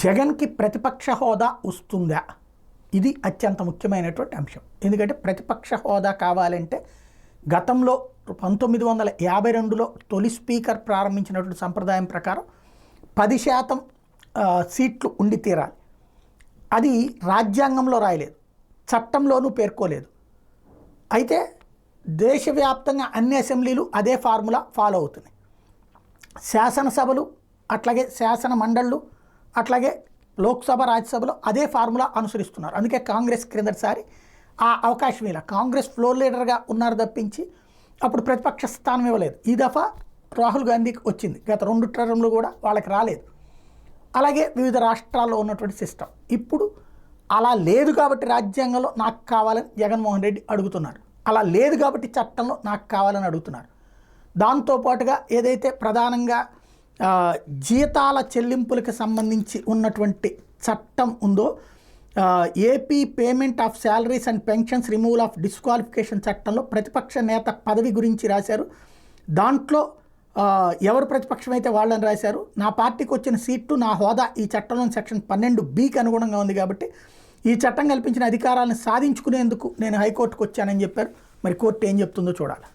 జగన్కి ప్రతిపక్ష హోదా వస్తుందా? ఇది అత్యంత ముఖ్యమైనటువంటి అంశం. ఎందుకంటే ప్రతిపక్ష హోదా కావాలంటే గతంలో 1952లో తొలి స్పీకర్ ప్రారంభించినటువంటి సంప్రదాయం ప్రకారం 10% సీట్లు ఉండి తీరాలి. అది రాజ్యాంగంలో రాయలేదు, చట్టంలోనూ పేర్కోలేదు. అయితే దేశవ్యాప్తంగా అన్ని అసెంబ్లీలు అదే ఫార్ములా ఫాలో అవుతున్నాయి. శాసనసభలు అట్లాగే శాసన మండళ్ళు అట్లాగే లోక్సభ రాజ్యసభలో అదే ఫార్ములా అనుసరిస్తున్నారు. అందుకే కాంగ్రెస్ క్రిందటిసారి ఆ అవకాశం ఇలా కాంగ్రెస్ ఫ్లోర్ లీడర్గా ఉన్నారు తప్పించి అప్పుడు ప్రతిపక్ష స్థానం ఇవ్వలేదు. ఈ దఫా రాహుల్ గాంధీకి వచ్చింది, గత 2 టర్మ్లు కూడా వాళ్ళకి రాలేదు. అలాగే వివిధ రాష్ట్రాల్లో ఉన్నటువంటి సిస్టమ్ ఇప్పుడు అలా లేదు కాబట్టి రాజ్యాంగంలో నాకు కావాలని జగన్మోహన్ రెడ్డి అడుగుతున్నారు. అలా లేదు కాబట్టి చట్టంలో నాకు కావాలని అడుగుతున్నారు. దాంతోపాటుగా ఏదైతే ప్రధానంగా జీతాల చెల్లింపులకు సంబంధించి ఉన్నటువంటి చట్టం ఉందో, AP payment of salaries and pensions removal of disqualification చట్టంలో ప్రతిపక్ష నేత పదవి గురించి రాశారు. దాంట్లో ఎవరు ప్రతిపక్షం అయితే వాళ్ళని రాశారు. నా పార్టీకి వచ్చిన సీటు నా హోదా ఈ చట్టంలోని సెక్షన్ 12(b)కి అనుగుణంగా ఉంది కాబట్టి ఈ చట్టం కల్పించిన అధికారాలను సాధించుకునేందుకు నేను హైకోర్టుకు వచ్చానని చెప్పారు. మరి కోర్టు ఏం చెప్తుందో చూడాలి.